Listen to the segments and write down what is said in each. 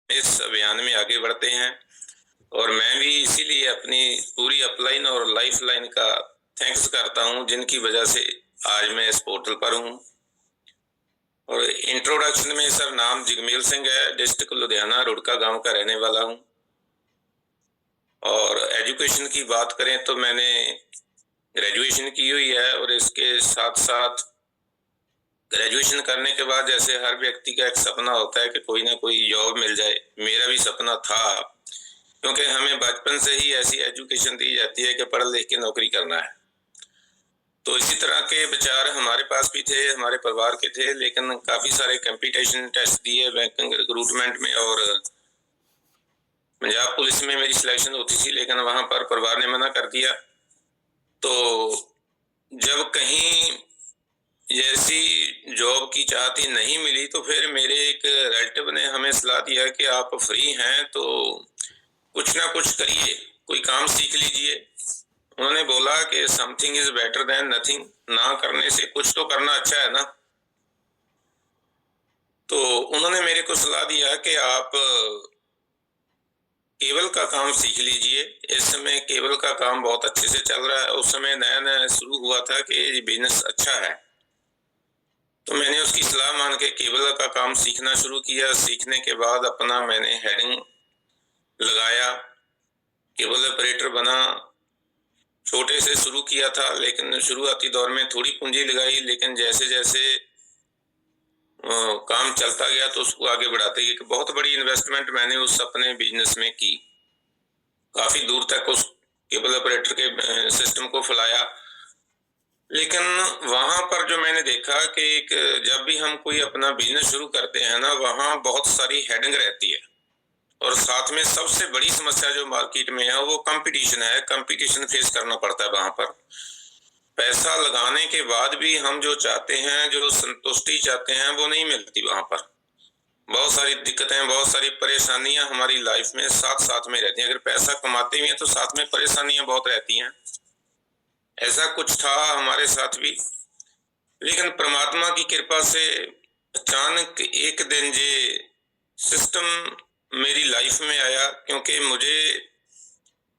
इस अभियान में आगे बढ़ते हैं और मैं भी इसीलिए अपनी पूरी अपलाइन और लाइफ लाइन का थैंक्स करता हूं, जिनकी वजह से आज मैं इस पोर्टल पर हूं। और इंट्रोडक्शन में सर, नाम जगमील सिंह है, डिस्ट्रिक्ट लुधियाना, रुड़का गांव का रहने वाला हूं। और एजुकेशन की बात करें तो मैंने ग्रेजुएशन की हुई है और इसके साथ साथ ग्रेजुएशन करने के बाद जैसे हर व्यक्ति का एक सपना होता है कि कोई ना कोई जॉब मिल जाए, मेरा भी सपना था, क्योंकि हमें बचपन से ही ऐसी एजुकेशन दी जाती है कि पढ़ लिख के नौकरी करना है। तो इसी तरह के विचार हमारे पास भी थे, हमारे परिवार के थे, लेकिन काफी सारे कंपटीशन टेस्ट दिए बैंकिंग रिक्रूटमेंट में और पंजाब पुलिस में मेरी सिलेक्शन होती थी, लेकिन वहां पर परिवार ने मना कर दिया। तो जब कहीं जैसी जॉब की चाहती नहीं मिली तो फिर मेरे एक रिलेटिव ने हमें सलाह दिया कि आप फ्री हैं तो कुछ ना कुछ करिए, कोई काम सीख लीजिए। उन्होंने बोला कि something is better than nothing, ना करने से कुछ तो करना अच्छा है ना। तो उन्होंने मेरे को सलाह दिया कि आप केबल का काम सीख लीजिए। इस समय केबल का काम बहुत अच्छे से चल रहा है, उस समय नया नया शुरू हुआ था कि ये बिजनेस अच्छा है। तो मैंने उसकी सलाह मान के केबल का काम सीखना शुरू किया। सीखने के बाद अपना मैंने हेडिंग लगाया, केबल ऑपरेटर बना। छोटे से शुरू किया था, लेकिन शुरुआती दौर में थोड़ी पूंजी लगाई, लेकिन जैसे जैसे काम चलता गया तो उसको आगे बढ़ाते गए। बहुत बड़ी इन्वेस्टमेंट मैंने उस अपने बिजनेस में की, काफी दूर तक उस केबल ऑपरेटर के सिस्टम को फैलाया। लेकिन वहां पर जो मैंने देखा कि एक जब भी हम कोई अपना बिजनेस शुरू करते हैं ना, वहां बहुत सारी हेडिंग रहती है और साथ में सबसे बड़ी समस्या जो मार्केट में है वो कंपटीशन है। कंपटीशन फेस करना पड़ता है वहां पर। पैसा लगाने के बाद भी हम जो चाहते हैं, जो संतुष्टि चाहते हैं, वो नहीं मिलती वहां पर। बहुत सारी दिक्कतें, बहुत सारी परेशानियां हमारी लाइफ में साथ साथ में रहती हैं। अगर पैसा कमाते भी हैं तो साथ में परेशानियां बहुत रहती हैं। ऐसा कुछ था हमारे साथ भी, लेकिन परमात्मा की कृपा से अचानक एक दिन ये सिस्टम मेरी लाइफ में आया, क्योंकि मुझे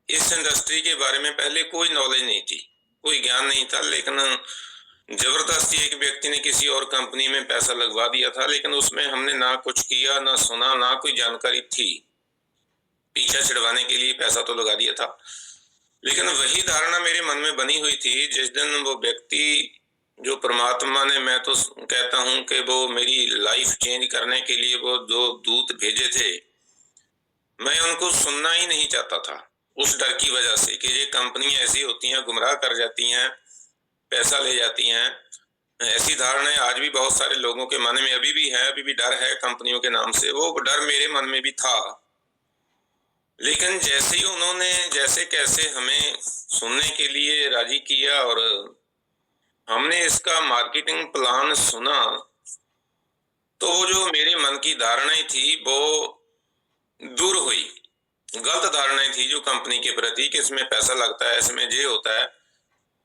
इस इंडस्ट्री के बारे में पहले कोई नॉलेज नहीं थी, कोई ज्ञान नहीं था। लेकिन जबरदस्ती एक व्यक्ति ने किसी और कंपनी में पैसा लगवा दिया था, लेकिन उसमें हमने ना कुछ किया, ना सुना, ना कोई जानकारी थी। पीछा छिड़वाने के लिए पैसा तो लगा दिया था, लेकिन वही धारणा मेरे मन में बनी हुई थी। जिस दिन वो व्यक्ति, जो परमात्मा ने, मैं तो कहता हूं कि वो मेरी लाइफ चेंज करने के लिए वो जो दूत भेजे थे, मैं उनको सुनना ही नहीं चाहता था, उस डर की वजह से कि ये कंपनी ऐसी होती हैं, गुमराह कर जाती हैं, पैसा ले जाती हैं। ऐसी धारणाएं आज भी बहुत सारे लोगों के मन में अभी भी है, अभी भी डर है कंपनियों के नाम से। वो डर मेरे मन में भी था, लेकिन जैसे ही उन्होंने जैसे कैसे हमें सुनने के लिए राजी किया और हमने इसका मार्केटिंग प्लान सुना, तो वो जो मेरे मन की धारणाएं थी वो दूर हुई। गलत धारणाएं थी जो कंपनी के प्रति कि इसमें पैसा लगता है, इसमें ये होता है,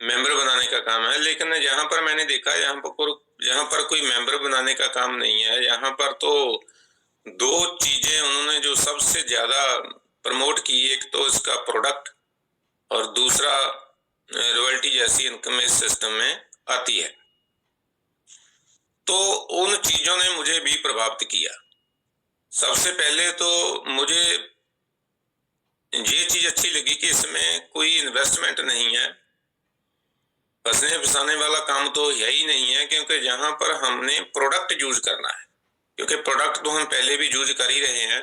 मेंबर बनाने का काम है। लेकिन यहाँ पर मैंने देखा, यहाँ पर कोई मेंबर बनाने का काम नहीं है। यहाँ पर तो दो चीजें उन्होंने जो सबसे ज्यादा प्रमोट की, एक तो इसका प्रोडक्ट और दूसरा रॉयल्टी जैसी इनकम इस सिस्टम में आती है। तो उन चीजों ने मुझे भी प्रभावित किया। सबसे पहले तो मुझे ये चीज अच्छी लगी कि इसमें कोई इन्वेस्टमेंट नहीं है, फंसने फंसाने वाला काम तो है ही नहीं है, क्योंकि यहाँ पर हमने प्रोडक्ट यूज करना है। क्योंकि प्रोडक्ट तो हम पहले भी यूज कर ही रहे हैं।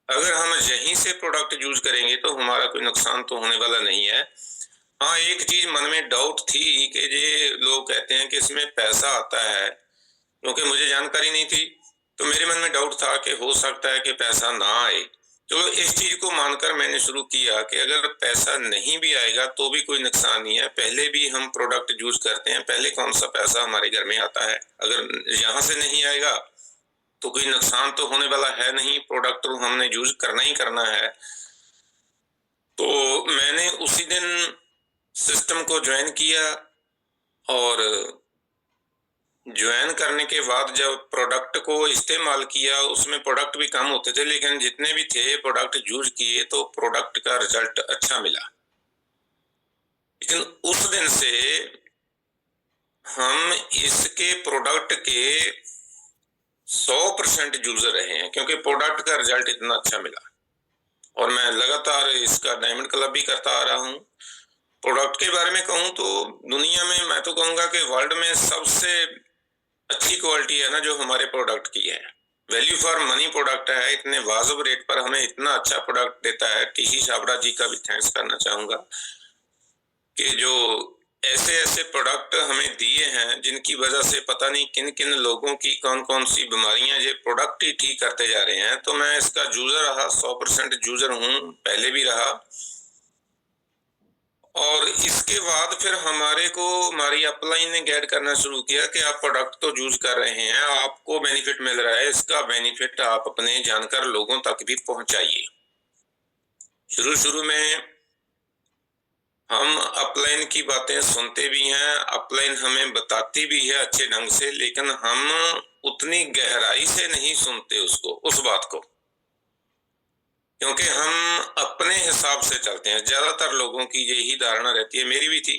अगर हम यहीं से प्रोडक्ट यूज करेंगे तो हमारा कोई नुकसान तो होने वाला नहीं है। हाँ, एक चीज मन में डाउट थी कि ये लोग कहते हैं कि इसमें पैसा आता है, क्योंकि मुझे जानकारी नहीं थी, तो मेरे मन में डाउट था कि हो सकता है कि पैसा ना आए। तो इस चीज को मानकर मैंने शुरू किया कि अगर पैसा नहीं भी आएगा तो भी कोई नुकसान नहीं है। पहले भी हम प्रोडक्ट यूज करते हैं, पहले कौन सा पैसा हमारे घर में आता है। अगर यहाँ से नहीं आएगा तो कोई नुकसान तो होने वाला है नहीं, प्रोडक्ट तो हमने यूज करना ही करना है। तो मैंने उसी दिन सिस्टम को ज्वाइन किया और ज्वाइन करने के बाद जब प्रोडक्ट को इस्तेमाल किया, उसमें प्रोडक्ट भी कम होते थे, लेकिन जितने भी थे प्रोडक्ट यूज किए तो प्रोडक्ट का रिजल्ट अच्छा मिला। लेकिन उस दिन से हम इसके प्रोडक्ट के 100% यूजर रहे हैं, क्योंकि प्रोडक्ट का रिजल्ट इतना अच्छा मिला। और मैं लगातार इसका डायमंड क्लब भी करता आ रहा हूँ। प्रोडक्ट के बारे में कहूँ तो दुनिया में मैं तो कहूँगा कि वर्ल्ड में सबसे अच्छी क्वालिटी है ना जो हमारे प्रोडक्ट की है। वैल्यू फॉर मनी प्रोडक्ट है, इतने वाजिब रेट पर हमें इतना अच्छा प्रोडक्ट देता है। टीसी छाबड़ा जी का भी थैंक्स करना चाहूंगा कि जो ऐसे ऐसे प्रोडक्ट हमें दिए हैं जिनकी वजह से पता नहीं किन किन लोगों की कौन कौन सी बीमारियां ये प्रोडक्ट ही ठीक करते जा रहे हैं। तो मैं इसका यूजर रहा, 100% यूजर हूँ, पहले भी रहा। और इसके बाद फिर हमारी अपलाइन ने गाइड करना शुरू किया कि आप प्रोडक्ट तो यूज कर रहे हैं, आपको बेनिफिट मिल रहा है, इसका बेनिफिट आप अपने जानकार लोगों तक भी पहुंचाइए। शुरू में हम अपलाइन की बातें सुनते भी हैं, अपलाइन हमें बताती भी है अच्छे ढंग से, लेकिन हम उतनी गहराई से नहीं सुनते उस बात को, क्योंकि हम अपने हिसाब से चलते हैं। ज्यादातर लोगों की यही धारणा रहती है, मेरी भी थी,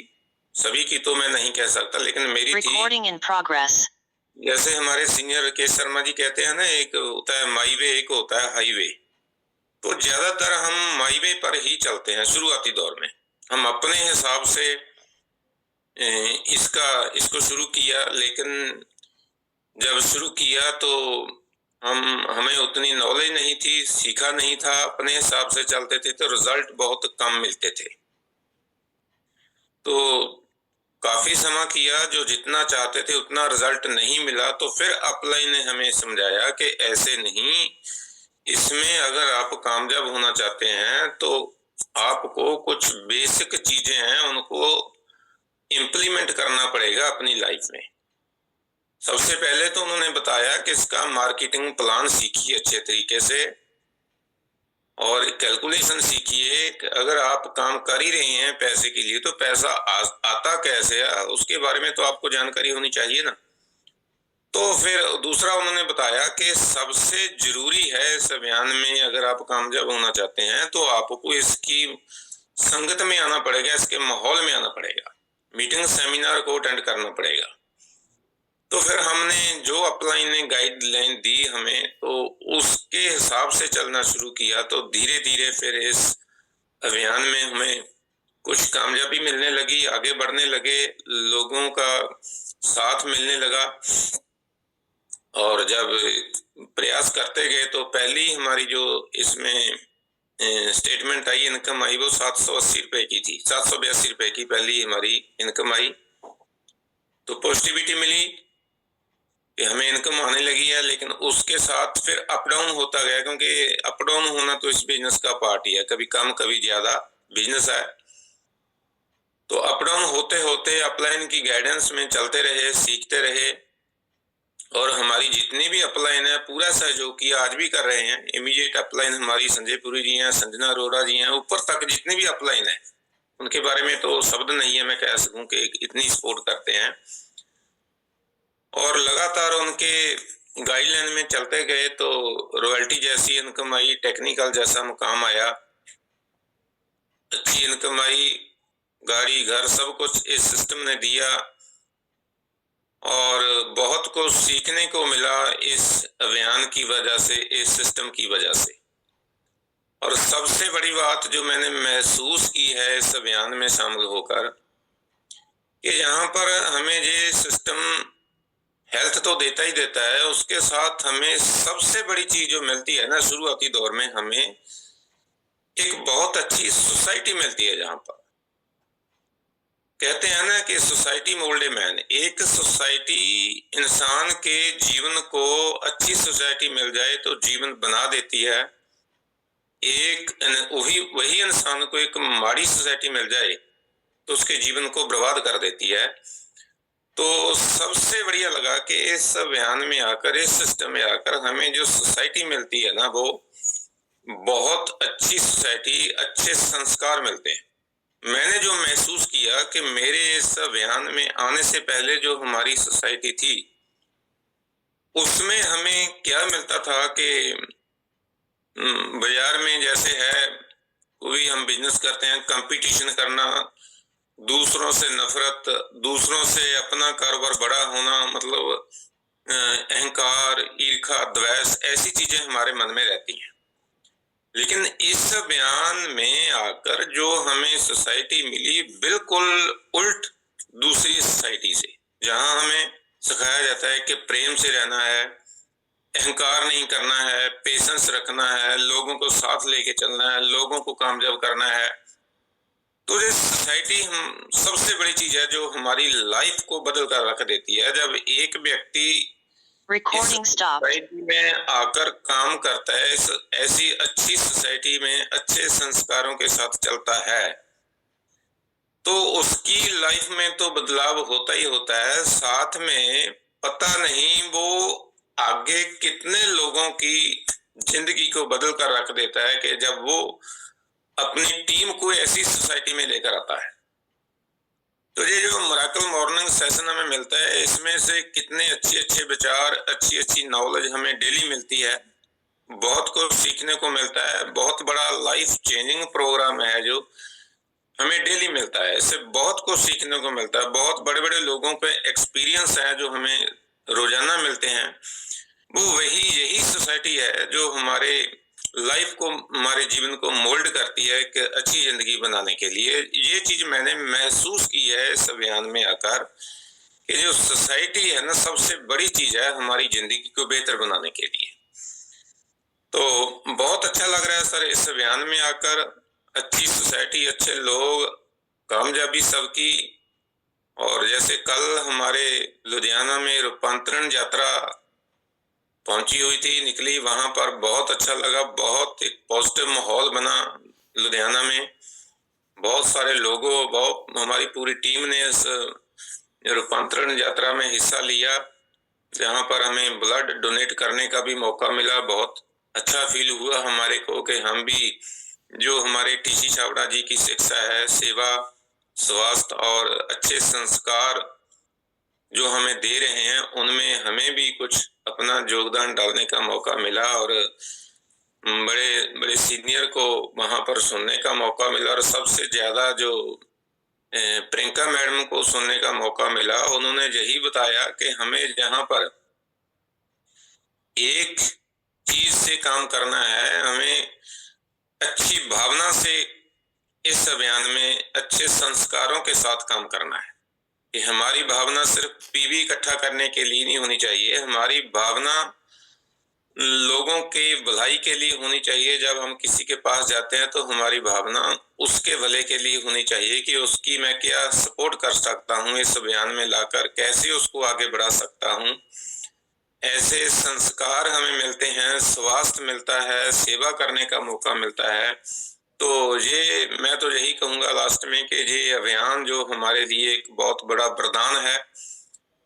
सभी की तो मैं नहीं कह सकता, लेकिन मेरी थी। जैसे हमारे सीनियर राकेश शर्मा जी कहते हैं ना, एक होता है माई वे, एक होता है हाईवे। तो ज्यादातर हम माई वे पर ही चलते हैं। शुरुआती दौर में हम अपने हिसाब से इसको शुरू किया, लेकिन जब शुरू किया तो हमें उतनी नॉलेज नहीं थी, सीखा नहीं था, अपने हिसाब से चलते थे तो रिजल्ट बहुत कम मिलते थे। तो काफी समय किया, जो जितना चाहते थे उतना रिजल्ट नहीं मिला। तो फिर अपलाइन ने हमें समझाया कि ऐसे नहीं, इसमें अगर आप कामयाब होना चाहते हैं तो आपको कुछ बेसिक चीजें हैं उनको इम्प्लीमेंट करना पड़ेगा अपनी लाइफ में। सबसे पहले तो उन्होंने बताया कि इसका मार्केटिंग प्लान सीखिए अच्छे तरीके से, और कैलकुलेशन सीखिए कि अगर आप काम कर ही रहे हैं पैसे के लिए तो पैसा आता कैसे है, उसके बारे में तो आपको जानकारी होनी चाहिए ना। तो फिर दूसरा उन्होंने बताया कि सबसे जरूरी है इस अभियान में, अगर आप कामयाब होना चाहते हैं तो आपको इसकी संगत में आना पड़ेगा, इसके माहौल में आना पड़ेगा, मीटिंग सेमिनार को अटेंड करना पड़ेगा। तो फिर हमने जो अपलाइन ने गाइडलाइन दी हमें, तो उसके हिसाब से चलना शुरू किया। तो धीरे धीरे फिर इस अभियान में हमें कुछ कामयाबी मिलने लगी, आगे बढ़ने लगे, लोगों का साथ मिलने लगा। और जब प्रयास करते गए तो पहली हमारी जो इसमें स्टेटमेंट आई, इनकम आई, वो 780 रुपए की थी, 782 रुपए की पहली हमारी इनकम आई। तो पॉजिटिविटी मिली कि हमें इनकम आने लगी है, लेकिन उसके साथ फिर अप डाउन होता गया, क्योंकि अप डाउन होना तो इस बिजनेस का पार्ट ही है, कभी कम कभी ज्यादा बिजनेस है। तो अप डाउन होते होते अपलाइन की गाइडेंस में चलते रहे, सीखते रहे, और हमारी जितनी भी अपलाइन है पूरा सहयोग किया, आज भी कर रहे हैं। इमीडिएट अपलाइन हमारी संजय पुरी जी हैं, संजना अरोड़ा जी हैं, ऊपर तक जितनी भी अपलाइन है उनके बारे में तो शब्द नहीं है मैं कह सकूं कि इतनी सपोर्ट करते हैं। और लगातार उनके गाइडलाइन में चलते गए तो रॉयल्टी जैसी इनकम आई, टेक्निकल जैसा मुकाम आया, अच्छी इनकम आई, गाड़ी घर सब कुछ इस सिस्टम ने दिया, और बहुत कुछ सीखने को मिला इस अभियान की वजह से, इस सिस्टम की वजह से। और सबसे बड़ी बात जो मैंने महसूस की है इस अभियान में शामिल होकर, कि यहाँ पर हमें ये सिस्टम हेल्थ तो देता ही देता है, उसके साथ हमें सबसे बड़ी चीज जो मिलती है ना, शुरुआती दौर में हमें एक बहुत अच्छी सोसाइटी मिलती है। जहाँ पर कहते हैं ना कि सोसाइटी मोल्ड ए मैन, एक सोसाइटी इंसान के जीवन को, अच्छी सोसाइटी मिल जाए तो जीवन बना देती है। एक वही इंसान को एक माड़ी सोसाइटी मिल जाए तो उसके जीवन को बर्बाद कर देती है। तो सबसे बढ़िया लगा कि इस अभियान में आकर, इस सिस्टम में आकर हमें जो सोसाइटी मिलती है ना, वो बहुत अच्छी सोसाइटी, अच्छे संस्कार मिलते हैं। मैंने जो महसूस किया कि मेरे इस अभियान में आने से पहले जो हमारी सोसाइटी थी उसमें हमें क्या मिलता था कि बाजार में जैसे है कोई हम बिजनेस करते हैं, कंपटीशन करना, दूसरों से नफरत, दूसरों से अपना कारोबार बड़ा होना, मतलब अहंकार, ईर्ष्या, द्वेष, ऐसी चीजें हमारे मन में रहती हैं। लेकिन इस बयान में आकर जो हमें सोसाइटी मिली बिल्कुल उल्ट दूसरी सोसाइटी से, जहां हमें सिखाया जाता है कि प्रेम से रहना है, अहंकार नहीं करना है, पेशेंस रखना है, लोगों को साथ लेके चलना है, लोगों को कामयाब करना है। तो ये सोसाइटी हम सबसे बड़ी चीज है जो हमारी लाइफ को बदल कर रख देती है। जब एक व्यक्ति Recording stopped. सोसाइटी में आकर काम करता है, इस ऐसी अच्छी सोसाइटी में अच्छे संस्कारों के साथ चलता है, तो उसकी लाइफ में तो बदलाव होता ही होता है। साथ में पता नहीं वो आगे कितने लोगों की जिंदगी को बदल कर रख देता है कि जब वो अपनी टीम को ऐसी सोसाइटी में लेकर आता है। तो ये जो मिरेकल मॉर्निंग सेशन हमें मिलता है, इसमें से कितने अच्छे अच्छे विचार, अच्छी अच्छी नॉलेज हमें डेली मिलती है, बहुत कुछ सीखने को मिलता है। बहुत बड़ा लाइफ चेंजिंग प्रोग्राम है जो हमें डेली मिलता है। इससे बहुत कुछ सीखने को मिलता है। बहुत बड़े बड़े लोगों के एक्सपीरियंस है जो हमें रोजाना मिलते हैं। वो यही सोसाइटी है जो हमारे लाइफ को, हमारे जीवन को मोल्ड करती है कि अच्छी जिंदगी बनाने के लिए। ये चीज मैंने महसूस की है इस अभियान में आकर कि जो सोसाइटी है ना, सबसे बड़ी चीज है हमारी जिंदगी को बेहतर बनाने के लिए। तो बहुत अच्छा लग रहा है सर इस अभियान में आकर। अच्छी सोसाइटी, अच्छे लोग, कामयाबी सबकी। और जैसे कल हमारे लुधियाना में रूपांतरण यात्रा पहुंची हुई थी, निकली, वहां पर बहुत अच्छा लगा। बहुत एक पॉजिटिव माहौल बना लुधियाना में। बहुत सारे लोगों, बहुत हमारी पूरी टीम ने इस रूपांतरण यात्रा में हिस्सा लिया, जहां पर हमें ब्लड डोनेट करने का भी मौका मिला। बहुत अच्छा फील हुआ हमारे को कि हम भी जो हमारे टीसी छाबड़ा जी की शिक्षा है, सेवा, स्वास्थ्य और अच्छे संस्कार जो हमें दे रहे हैं, उनमें हमें भी कुछ अपना योगदान डालने का मौका मिला। और बड़े बड़े सीनियर को वहां पर सुनने का मौका मिला। और सबसे ज्यादा जो प्रियंका मैडम को सुनने का मौका मिला, उन्होंने यही बताया कि हमें जहां पर एक चीज से काम करना है, हमें अच्छी भावना से इस अभियान में अच्छे संस्कारों के साथ काम करना है। कि हमारी भावना सिर्फ पीवी इकट्ठा करने के लिए नहीं होनी चाहिए, हमारी भावना लोगों के भलाई के लिए होनी चाहिए। जब हम किसी के पास जाते हैं तो हमारी भावना उसके भले के लिए होनी चाहिए कि उसकी मैं क्या सपोर्ट कर सकता हूँ इस अभियान में लाकर, कैसे उसको आगे बढ़ा सकता हूँ। ऐसे संस्कार हमें मिलते हैं, स्वास्थ्य मिलता है, सेवा करने का मौका मिलता है। तो ये मैं तो यही कहूंगा लास्ट में कि ये अभियान जो हमारे लिए एक बहुत बड़ा वरदान है।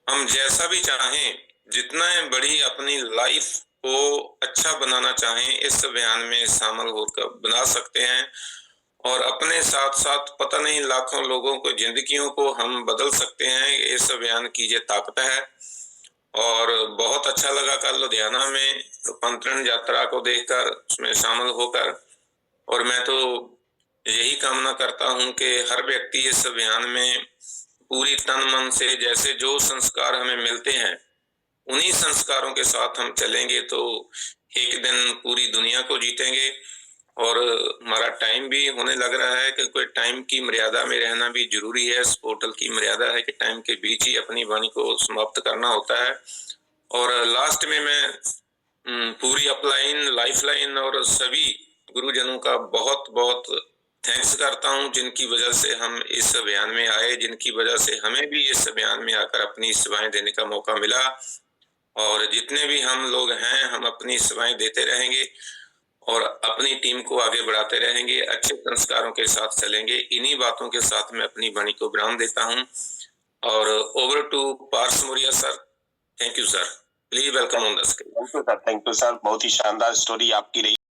हम जैसा भी चाहें, जितना बड़ी अपनी लाइफ को अच्छा बनाना चाहें, इस अभियान में शामिल होकर बना सकते हैं। और अपने साथ साथ पता नहीं लाखों लोगों को, जिंदगियों को हम बदल सकते हैं। इस अभियान की ये ताकत है। और बहुत अच्छा लगा कल लुधियाना में रूपांतरण यात्रा को देखकर, उसमें शामिल होकर। और मैं तो यही कामना करता हूं कि हर व्यक्ति इस अभियान में पूरी तन मन से, जैसे जो संस्कार हमें मिलते हैं, उन्हीं संस्कारों के साथ हम चलेंगे तो एक दिन पूरी दुनिया को जीतेंगे। और हमारा टाइम भी होने लग रहा है कि कोई टाइम की मर्यादा में रहना भी जरूरी है। इस पोर्टल की मर्यादा है कि टाइम के बीच ही अपनी वाणी को समाप्त करना होता है। और लास्ट में मैं पूरी अपलाइन, लाइफलाइन और सभी गुरुजनों का बहुत बहुत थैंक्स करता हूं, जिनकी वजह से हम इस अभियान में आए, जिनकी वजह से हमें भी इस अभियान में आकर अपनी सेवाएं देने का मौका मिला। और जितने भी हम लोग हैं, हम अपनी सेवाएं देते रहेंगे और अपनी टीम को आगे बढ़ाते रहेंगे, अच्छे संस्कारों के साथ चलेंगे। इन्हीं बातों के साथ मैं अपनी वाणी को विराम देता हूं। और over to Paras Moriya sir. Thank you sir, please welcome on the screen. Thank you sir, बहुत ही शानदार स्टोरी आपकी रही।